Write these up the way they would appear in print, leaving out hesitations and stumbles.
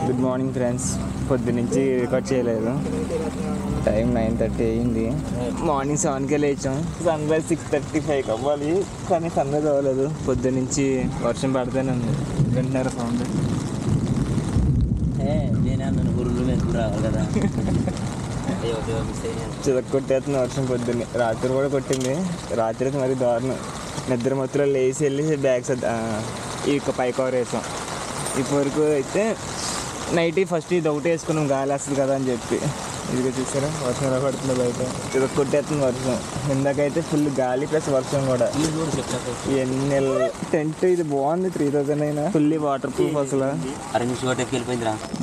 Good morning friends. పొద్దునుంచి record చేయలేదు. Time 9:30 అయ్యింది. మార్నింగ్ 7కే లేచాం. సన్ రైజ్ 6:35 అవ్వాలి, కానీ సన్ రైజ్ అవ్వలేదు. పొద్దునుంచి వర్షం పడితేనే ఉంది. వింటున్నారా సౌండ్? చిలక కొట్టేస్తుంది వర్షం పొద్దున్నే. రాత్రి కూడా కొట్టింది. రాత్రి అయితే మరీ దారుణం. నిద్ర మొత్తంలో లేచి వెళ్ళి బ్యాగ్స్ ఈ పై కవర్ వేసాం. ఇప్పటివరకు అయితే నైట్ ఫస్ట్ ఇది ఒకటి వేసుకున్నాం, గాలి వస్తుంది కదా అని చెప్పి. ఇదిగో చూసారా వర్షం ఎలా పడుతుంది బయట. చిలక కొట్టేస్తుంది వర్షం. ఇందాకైతే ఫుల్ గాలి ప్లస్ వర్షం కూడా. ఎన్ని టెంట్ ఇది బాగుంది, 3000 అయినా. Full water proof. అసలు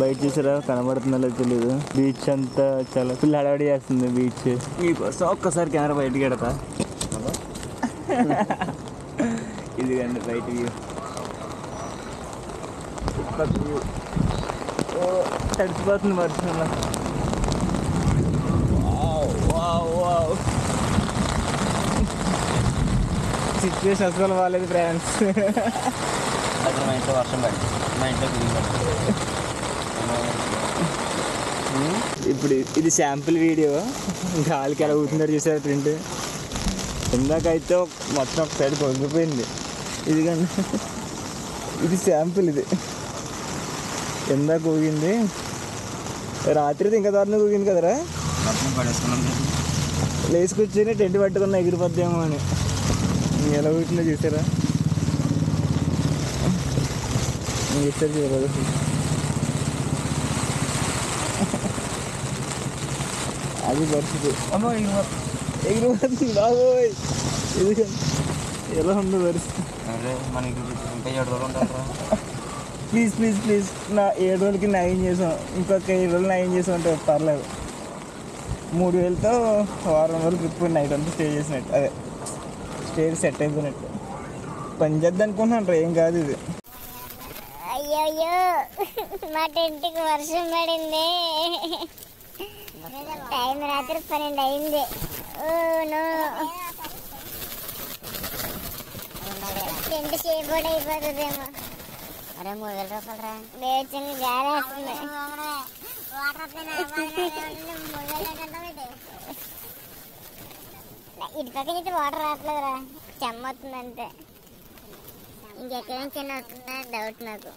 బయట చూసారా కనబడుతుందో తెలియదు. బీచ్ అంతా చాలా ఫుల్ హడావిడి చేస్తుంది బీచ్. మీకోసం ఒక్కసారి కెమెరా బయటకి ఎడతా. ఇదిగండి బయట వ్యూ. తడిచిపోతుంది వర్షంలో. సిచ్యువేషన్ అసలు బాగాలేదు ఫ్రెండ్స్. మా ఇంట్లో వర్షం పడింది, మా ఇంట్లో ఇప్పుడు ఇది శాంపుల్ వీడియో. గాలికి ఎలా అవుతుందో చూసారు ప్రింట్. ఇందాకైతే మొత్తం ఒక సైడ్ పొంగిపోయింది. ఇదిగండి ఇది శాంపుల్. ఇది ఎందాక ఊగింది. రాత్రి ఇంకా దారుణంగా ఊగింది కదరా. లేచి కూర్చొని టెంట్ పట్టుకున్న ఎగిరిపోద్దేమో అని. ఎలా ఊగుతుందో చూసారా? చూసారు చూడదు. అది పరిస్థితి. ఎగిరిపోతుంది బాబోయ్. ఇది ఎలా ఉంది పరిస్థితి? ప్లీజ్ ప్లీజ్ ప్లీజ్, నా 7 రోజులకి నయం చేసాం. ఇంకొక 7 రోజులు నయం చేసాం అంటే పర్లేదు. 3000తో వారం రోజులు ట్రిప్ నైట్ అంతా స్టే చేసినట్టు. అదే స్టే సెట్ అయిపోయినట్టు. పని చేద్దాం అనుకుంటున్నాను. ఏం కాదు ఇది. అయ్యో మా టెంట్కి వర్షం పడింది. టైం రాత్రి 12 అయింది. టెంట్ షేప్ కూడా అయిపోతుందేమో. అరే 3000 రూపాయలు రా. లేచింది గాలి వస్తుంది. ఇటు పక్కన అయితే వాటర్ రావట్లేదురా, చెమ్మ వస్తుంది అంతే. ఇంకెక్కడ నుంచి వస్తుందా డౌట్ నాకు.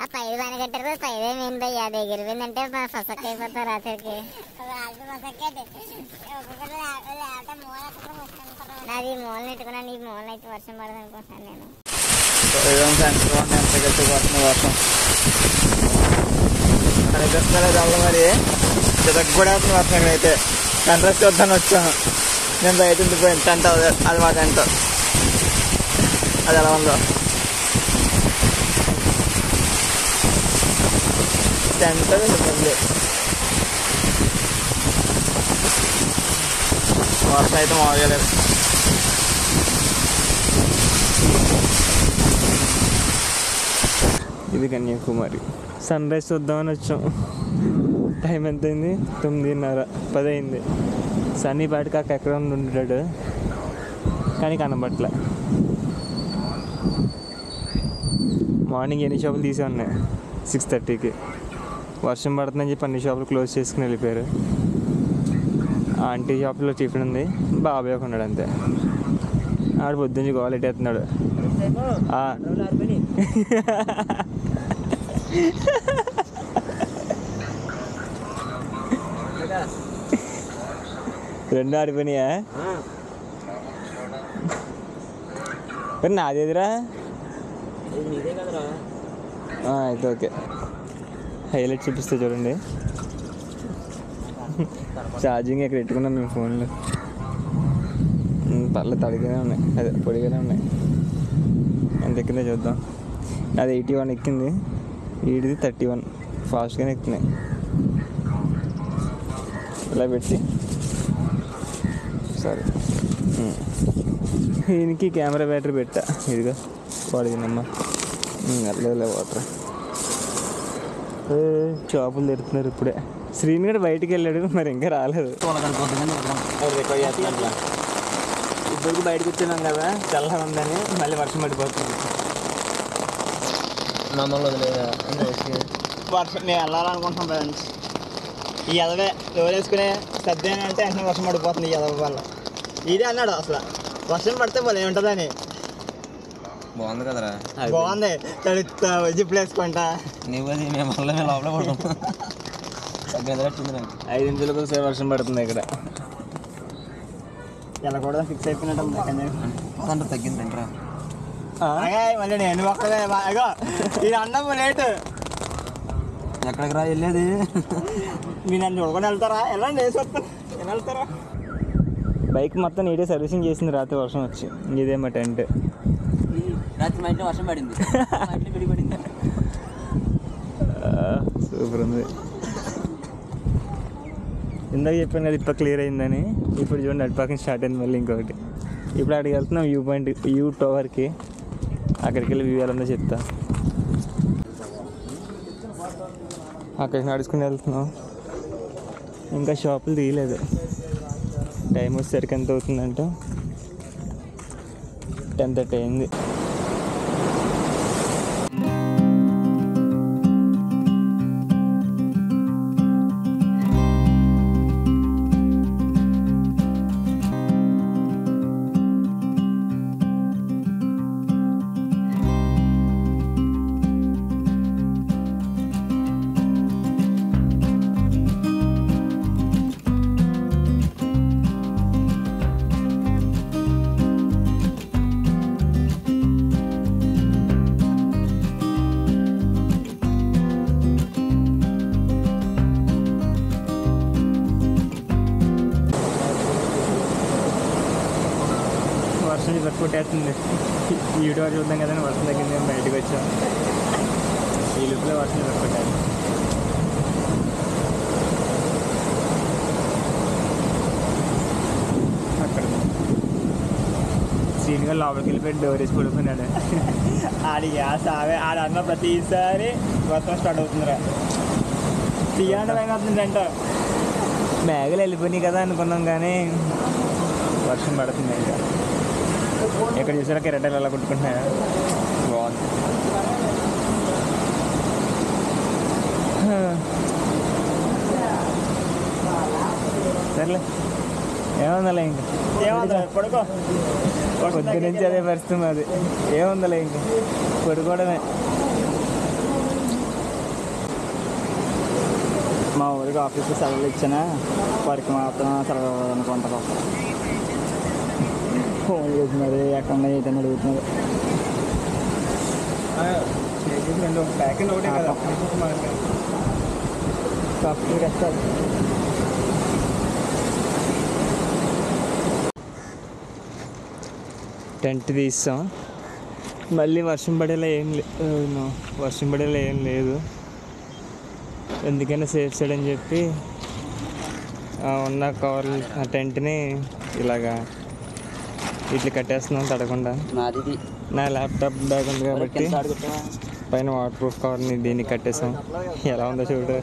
ఆ పైది బాగా కట్టారు, పైదే మెయిన్ బై. అది ఎగిరిపోయిందంటే ఫసక్ అయిపోతారు రాత్రికి. నాది మూల నెట్టుకున్నాను, ఈ మూల అయితే వర్షం పడదు అనుకుంటున్నాను నేను. ఎంత గట్టి పడుతుంది వర్షం. అక్కడ మరి చితక్ కూడా వస్తుంది వర్షం. ఇక్కడైతే కంట్రాస్ట్ వద్దని వచ్చాను. నేను బయట ఉండిపోయాను. టెంట్ అది మా టెంట్. అది ఎలా ఉందో టెంట్. వర్షం అయితే మామూలుగా లేదు. ఇది కన్యాకుమారి. సన్ రైజ్ చూద్దామని వచ్చాం. టైం ఎంత అయింది? 9:30, 10 అయింది. సన్నీ పాటికి ఎక్కడ ఉంటాడు కానీ కనబట్లే. మార్నింగ్ ఎన్ని షాపులు తీసే ఉన్నాయి 6:30కి. వర్షం పడుతుందని చెప్పి అన్ని షాపులు క్లోజ్ చేసుకుని వెళ్ళిపోయారు. ఆంటీ షాప్లో టిఫిన్ ఉంది, బాబాయ్ ఒక ఉన్నాడు అంతే. ఆడు పొద్దున్నే గోల్ ఎట్టేస్తున్నాడు. రెండు ఆడిపోయినాయా? మరి నాదేదిరా? అయితే ఓకే. హైలైట్ చూపిస్తే చూడండి. ఛార్జింగ్ ఎక్కడ పెట్టుకున్నాం మేము ఫోన్లో. పర్లేదు, తడిగానే ఉన్నాయి, అదే పొడిగానే ఉన్నాయి. ఎంత ఎక్కిందో చూద్దాం. అది 81 ఎక్కింది, వీడిది 31. ఫాస్ట్గానే ఎక్కుతున్నాయి. ఇలా పెట్టి సరే. దీనికి కెమెరా బ్యాటరీ పెట్టా. ఇదిగా వాడినమ్మా. అట్లేదులే వాటర్. షాపులు తెరుతున్నారు ఇప్పుడే. శ్రీనిగడ్ బయటికి వెళ్ళాడు, మరి ఇంకా రాలేదు. ఇప్పుడు బయటకు వచ్చాను కదా, చల్లగా ఉందని. మళ్ళీ వర్షం పడిపోతుంది. మమ్మల్ని వదిలేదా వర్షం మేము వెళ్ళాలనుకుంటున్నాం ఫ్రెండ్స్. ఈ ఎదవే ఎవరు వేసుకునే సర్దేని అంటే వెంటనే వర్షం పడిపోతుంది ఈ ఎదవ వల్ల. ఇదే అన్నాడు అసలు వర్షం పడితే వాళ్ళు ఏముంటుందని. బాగుంది కదరా, బాగుంది తడుతా జిప్పులు వేసుకుంటా. నువ్వు అది మేము మళ్ళీ మేము లోపల పడతాం. వచ్చింది నాకు 5 నిమిషాలకు ఒకసారి వర్షం పడుతుంది ఇక్కడ. ఇలా కూడా ఫిక్స్ అయిపోయినట్టు తగ్గింది రా. మళ్ళీ నేను ఒక్కడే అగో ఇది అన్నం లేటు. ఎక్కడికి రా వెళ్ళేది? మీరు నన్ను చూడకుండా వెళ్తారా? వెళ్ళండి వేసి వస్తాను. ఎలా వెళ్తారా? బైక్ మొత్తం నీట్గా సర్వీసింగ్ చేసింది రాత్రి వర్షం వచ్చి. ఇదే మా టెంట్. రాత్రి మా ఇంట్లో వర్షం పడింది, మా ఇంట్లో విడిపడింది. సూపర్ ఉంది. ఇందాక చెప్పాను కదా ఇప్పుడు క్లియర్ అయిందని. ఇప్పుడు చూడండి అటు పక్కన స్టార్ట్ అయింది మళ్ళీ ఇంకొకటి. ఇప్పుడు అక్కడికి వెళ్తున్నాం వ్యూ పాయింట్, వ్యూ టవర్కి. అక్కడికి వెళ్ళి వ్యూ ఎలా ఉందో చెప్తా. అక్కడికి నడుచుకుని వెళ్తున్నాం. ఇంకా షాపులు తీయలేదు. టైం వచ్చేసరికి ఎంత అవుతుందంటే 10:30 అయింది. వర్షం కొట్టేస్తుంది. యూట్యూబ్ చూద్దాం కదా వర్షం తగ్గింది, మేము బయటకు వచ్చాం. ఈ లుక్లో వర్షం కొట్టాలి. అక్కడ సీన్గా లోపలికి వెళ్ళిపోయి డోర్ వేసి పడుకున్నాడు. ఆడి సావే ఆడ అన్న ప్రతిసారి వర్షం స్టార్ట్ అవుతుందిరా. తీయాలంటే భయం అవుతుందంట. బ్యాగులు వెళ్ళిపోయినాయి కదా అనుకున్నాం కానీ వర్షం పడుతుంది. ఇంకా ఎక్కడ చూసారా కెరటాలు ఎలా కొట్టుకుంటున్నాయా? బాగుంది. సర్లే ఏముందలే ఇంకా పడుకో. పొద్దు నుంచి అదే పరిస్థితి అది. ఏముందలే ఇంకా పడుకోవడమే. మా ఊరికి ఆఫీస్లో సెలవులు ఇచ్చానా, వారికి మాత్రం సెలవు అనుకుంటారు. ఫోన్ చేస్తున్నారు, ఎక్కడ ఏదైనా అడుగుతున్నారు. ప్యాకెట్ ఒకటే కదా సాఫ్ట్వేర్ వస్తారు. టెంట్ తీస్తాం. మళ్ళీ వర్షం పడేలా ఏం లేదు. ఎందుకైనా సేఫ్ సైడ్ అని చెప్పి ఉన్న కవర్ ఆ టెంట్ని ఇలాగా ఇట్లా కట్టేస్తున్నాం తడకుండా. నా ల్యాప్టాప్ బ్యాగ్ ఉంది కాబట్టి పైన వాటర్ ప్రూఫ్ కవర్ని దీన్ని కట్టేసాం. ఎలా ఉందో చూడు.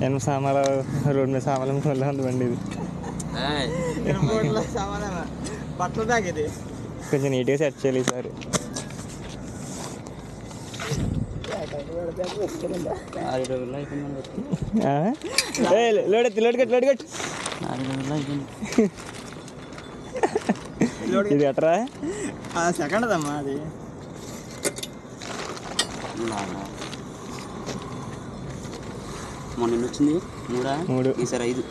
ఎన్ని సామాన్లు రోడ్డు మీద సామాన్లు మళ్ళీ ఉంది బండి. ఇది బట్టల బ్యాగ్ ఇది. కొంచెం నీట్గా సెట్ చేయాలి ఈసారి. లోడ్ కట్టు. ఇది ఎట్రా సెకండ్ అదమ్మా అది. మొన్న వచ్చింది 3 ఈసారి 5.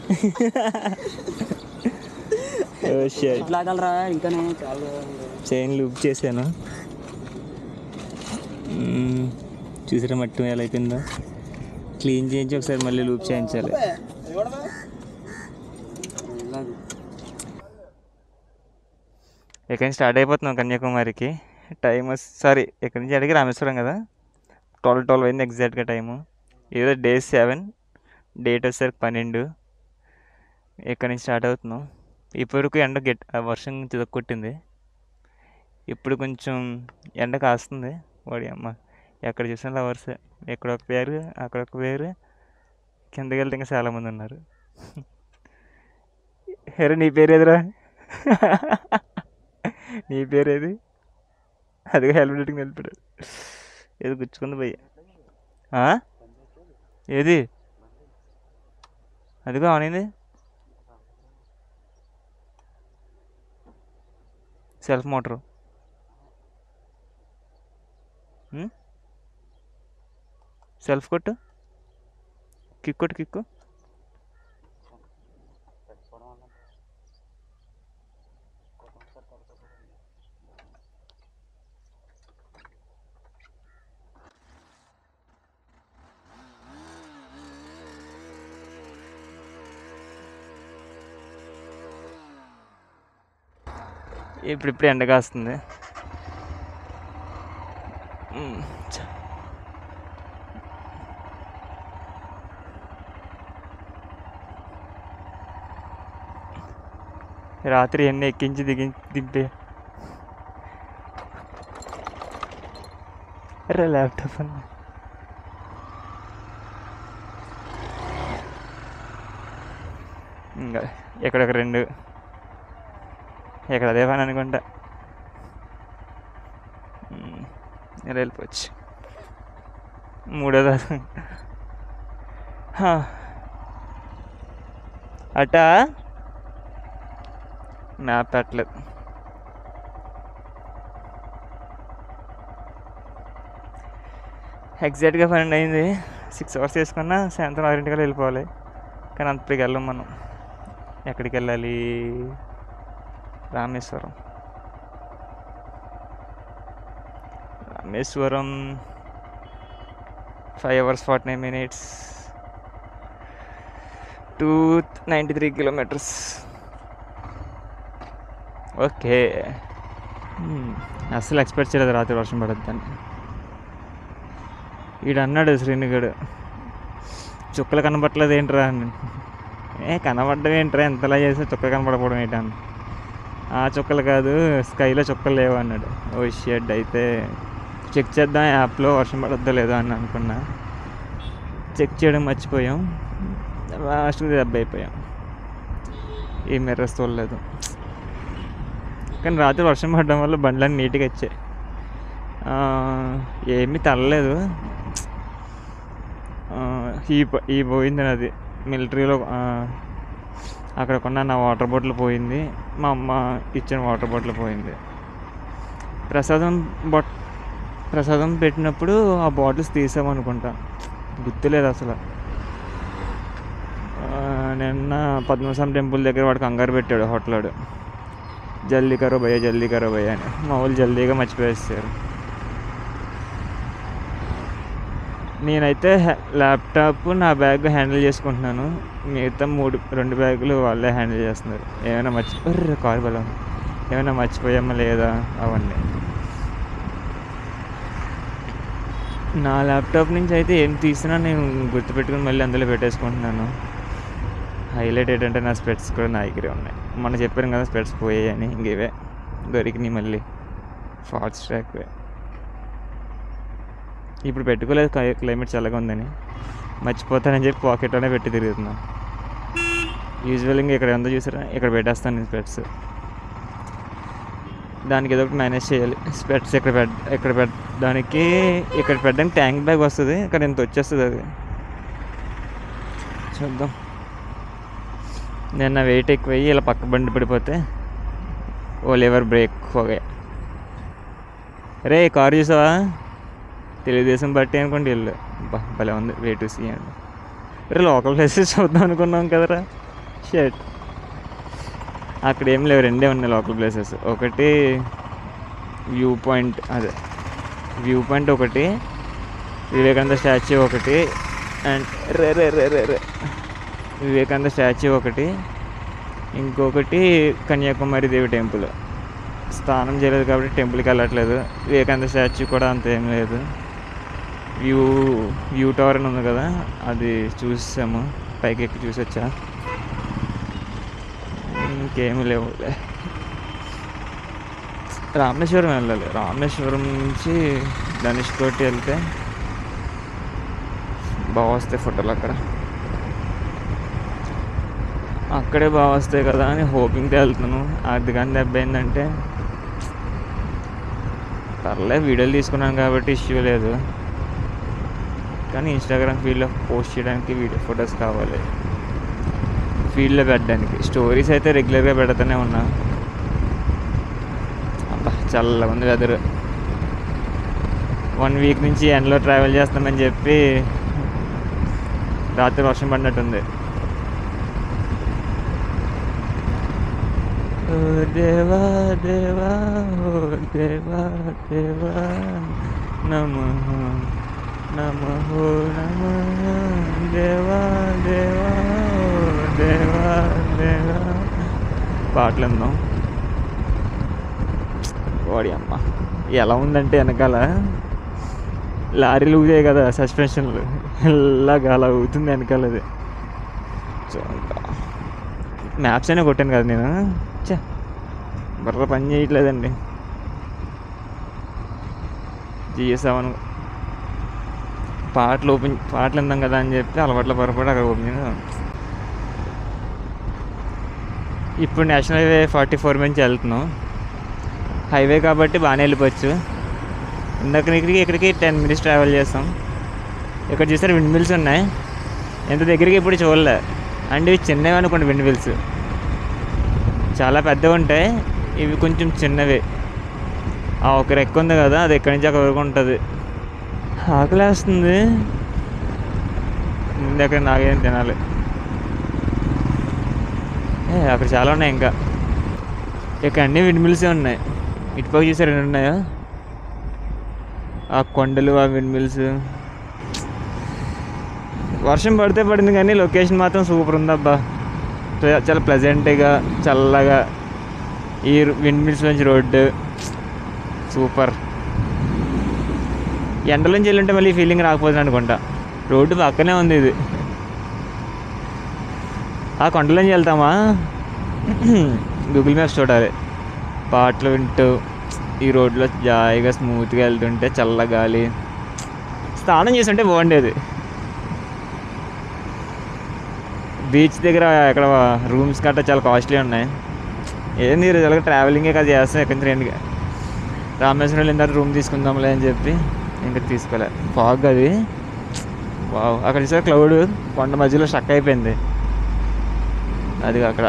ఇట్లాగలరా ఇంకానే చాలా చైన్ లూప్ చేశాను. చూసారా మట్టి ఎలా అయిపోయిందో. క్లీన్ చేయించి ఒకసారి మళ్ళీ లూప్ చేయించాలి. ఎక్కడి నుంచి స్టార్ట్ అయిపోతున్నాం కన్యాకుమారికి. టైం ఎక్కడి నుంచి అడిగి రామేశ్వరం కదా. 12 అయింది ఎగ్జాక్ట్గా టైము. ఏదో డే 7, డేట్ వచ్చేసరికి 12. ఎక్కడి నుంచి స్టార్ట్ అవుతున్నాం. ఇప్పటివరకు ఎండ వర్షం కొట్టింది. ఇప్పుడు కొంచెం ఎండ కాస్తుంది. వాడి అమ్మ ఎక్కడ చూసినా లవర్స్. ఎక్కడొక పేరు అక్కడొక పేరు. కిందకి వెళ్తే ఇంకా చాలామంది ఉన్నారు. హెరే నీ పేరు ఎదురా? నీ పేరు ఏది? అదిగా హెల్మెట్ పెట్టుకుని వెళ్ళిపోయాడు. ఏది గుచ్చుకుంది భయ్య. ఏది అదిగో ఆనింది. Self motor. సెల్ఫ్ కొట్టు, కిక్ కొట్టు, కిక్కు. ఇప్పుడు ఎండ కాస్తుంది. రాత్రి ఎన్ని ఎక్కించి దింపే. అరే ల్యాప్టాప్ అన్న. ఇంకా ఎక్కడొక 2, ఇక్కడ అదే పని అనుకుంటా. ఇలా వెళ్ళిపోవచ్చు. 3వ అటా మ్యాప్ పెట్టలేదు. ఎగ్జాక్ట్గా 12 అయింది. 6 అవర్స్ వేసుకున్నా సాయంత్రం 6 వెళ్ళిపోవాలి. కానీ అంతపైకి వెళ్ళాం మనం. ఎక్కడికి వెళ్ళాలి? Rameswaram. 5 hours 49 minutes, 293 kilometers. Okay. అస్సలు ఎక్స్పెక్ట్ చేయలేదు రాత్రి వర్షం పడద్దని. ఈడు అన్నాడు శ్రీనిగడు, చుక్కలు కనబట్టలేదు ఏంట్రా అని. కనబడ్డం ఏంట్రా, ఎంతలా చేస్తే చుక్కలు కనపడకపోవడం ఏంటని. ఆ చుక్కలు కాదు, స్కైలో చుక్కలు లేవు అన్నాడు. ఓ షెడ్. అయితే చెక్ చేద్దాం యాప్లో వర్షం పడద్దో లేదో అని అనుకున్నా. చెక్ చేయడం మర్చిపోయాం. లాస్ట్కి దెబ్బ అయిపోయాం. ఈ మిర్రర్స్ తోలలేదు. కానీ రాత్రి వర్షం పడడం వల్ల బండ్లన్నీ నీట్గా వచ్చాయి. ఏమీ తల్లలేదు. ఈ పోయింది అది మిలిటరీలో. అక్కడ కొన్న నా వాటర్ బాటిల్ పోయింది. మా అమ్మ ఇచ్చిన వాటర్ బాటిల్ పోయింది. ప్రసాదం పెట్టినప్పుడు ఆ బాటిల్స్ తీసామనుకుంటా, గుర్తులేదు అసలు. నిన్న పద్మనాభస్వామి టెంపుల్ దగ్గర వాడు కంగారు పెట్టాడు హోటల్. జల్దీ కరో భయ్యా అని. మా వాళ్ళు జల్దీగా మర్చిపోయేస్తారు. నేనైతే ల్యాప్టాప్ నా బ్యాగ్ హ్యాండిల్ చేసుకుంటున్నాను. మిగతా 2 బ్యాగులు వాళ్ళే హ్యాండిల్ చేస్తున్నారు. ఏమైనా కారు బలం ఏమైనా మర్చిపోయామా లేదా అవన్నీ. నా ల్యాప్టాప్ నుంచి అయితే ఏం తీసినా నేను గుర్తుపెట్టుకుని మళ్ళీ అందులో పెట్టేసుకుంటున్నాను. హైలైట్ ఏంటంటే నా స్పెట్స్ కూడా నా దగ్గరే ఉన్నాయి. మొన్న చెప్పాను కదా స్పెట్స్ పోయాయని, ఇంకేవే దొరికినాయి మళ్ళీ. ఫాస్ట్ ట్రాక్ ఇప్పుడు పెట్టుకోలేదు, క్లైమేట్ చల్లగా ఉందని. మర్చిపోతానని చెప్పి పాకెట్లోనే పెట్టి తిరుగుతున్నాను. యూజువల్గా ఇక్కడ ఎంతో చూసారా, ఇక్కడ పెట్టేస్తాను నేను స్పెట్స్. దానికి ఏదో ఒకటి మేనేజ్ చేయాలి. స్పెట్స్ ఇక్కడ పెట్టడానికి ట్యాంక్ బ్యాగ్ వస్తుంది, ఇక్కడ ఎంత వచ్చేస్తుంది అది చూద్దాం. నిన్న వెయిట్ ఎక్కువయ్యి ఇలా పక్క బండి పడిపోతే ఓ లివర్ బ్రేక్ పోగా. రే కారు చూసావా? తెలుగుదేశం బట్టి అనుకోండి వీళ్ళు. భలే ఉంది V2C అండి. రే లోకల్ ప్లేసెస్ చూద్దాం అనుకున్నాం కదరా. షర్ట్ అక్కడ ఏం లేవు, 2 ఉన్నాయి లోకల్ ప్లేసెస్. ఒకటి వ్యూ పాయింట్ ఒకటి, వివేకానంద స్టాచ్యూ ఒకటి, అండ్ వివేకానంద స్టాచ్యూ ఒకటి, ఇంకొకటి కన్యాకుమారి దేవి టెంపుల్. స్నానం చేయలేదు కాబట్టి టెంపుల్కి వెళ్ళట్లేదు. వివేకానంద స్టాచ్యూ కూడా అంత ఏం లేదు. వ్యూ టవర్ అని ఉంది కదా, అది చూసాము, పైకి ఎక్కి చూసి వచ్చా. ఇంకేమీ లేవు. రామేశ్వరం వెళ్ళాలి. రామేశ్వరం నుంచి ధనుష్కోటి వెళ్తే బాగా వస్తాయి ఫోటోలు. అక్కడే బాగా వస్తాయి కదా అని హోపింగ్తో వెళ్తున్నాను. అది కానీ దెబ్బ ఏంటంటే పర్లేదు వీడియోలు తీసుకున్నాను కాబట్టి ఇష్యూ లేదు, కానీ ఇన్స్టాగ్రామ్ ఫీల్డ్లో పోస్ట్ చేయడానికి వీడియో ఫొటోస్ కావాలి, ఫీల్డ్లో పెట్టడానికి. స్టోరీస్ అయితే రెగ్యులర్గా పెడుతూనే ఉన్నా. అబ్బా చల్లగా ఉంది వెదర్. 1 వీక్ నుంచి ఎండలో ట్రావెల్ చేస్తామని చెప్పి రాత్రి వర్షం పడినట్టుంది. ఓ దేవా దేవా ఓ దేవా దేవా నమః నమః నమః దేవా దేవా ఓ దేవా దేవా. పాటలు విందాం. వాడి అమ్మ ఎలా ఉందంటే వెనకాల లారీలు ఊగాయి కదా సస్పెన్షన్లు, ఇలాగ అలా అవుతుంది వెనకాలది. మ్యాప్స్ అయినా కొట్టాను కదా నేను. బర్ర పని చేయట్లేదండి. GS7 పాటలు విందాం కదా అని చెప్పి అలవాట్ల పొరపాటు అక్కడ ఓపెన్ చేసాను. ఇప్పుడు నేషనల్ హైవే 44 నుంచి వెళ్తున్నాం. హైవే కాబట్టి బాగానే వెళ్ళిపోవచ్చు. ఇందాక ఇక్కడికి 10 minutes ట్రావెల్ చేస్తాం. ఇక్కడ చూసారు విండ్ మిల్స్ ఉన్నాయి. ఎంత దగ్గరికి ఇప్పుడు చూడలే. అండ్ ఇవి చిన్నవి అనుకోండి, విండ్ మిల్స్ చాలా పెద్దవి ఉంటాయి, ఇవి కొంచెం చిన్నవి. ఆ ఒక రెక్క ఉంది కదా, అది ఎక్కడి నుంచి అక్కడ వరకు ఉంటుంది. ఆకలేస్తుంది, ముందు అక్కడ నాగేం తినాలి. అక్కడ చాలా ఉన్నాయి. ఇంకా ఇక్కడ అన్నీ విండ్ మిల్సే ఉన్నాయి. ఇటుపక్క చూసారు ఎన్ని ఉన్నాయో, ఆ కొండలు, ఆ విండ్ మిల్స్. వర్షం పడితే పడింది కానీ లొకేషన్ మాత్రం సూపర్ ఉందబ్బా. చాలా ప్లెజెంట్గా చల్లగా, ఈ విండ్ మిల్స్ నుంచి రోడ్డు సూపర్. ఎండలోంచి వెళ్ళుంటే మళ్ళీ ఫీలింగ్ రాకపోతుంది అనుకుంటా. రోడ్డు పక్కనే ఉంది ఇది. ఆ కొండలోంచి వెళ్తామా, గూగుల్ మ్యాప్స్ చూడాలి. పాటలు వింటూ ఈ రోడ్లో జాయిగా స్మూత్గా వెళ్తుంటే చల్ల గాలి. స్నానం చేస్తుంటే బాగుండేది. బీచ్ దగ్గర ఇక్కడ రూమ్స్ గట్రా చాలా కాస్ట్లీ ఉన్నాయి. ఏంది ఈరోజు ట్రావెలింగే కదా చేస్తాం. ఎక్కడి నుంచి రెండుగా రామేశ్వరం వెళ్ళిన తర్వాత రూమ్ తీసుకుందాంలే అని చెప్పి ఇంకా తీసుకోలే. ఫాగ్ అది. వావ్, అక్కడ చూసారు క్లౌడ్ కొండ మధ్యలో స్టక్ అయిపోయింది. అది అక్కడ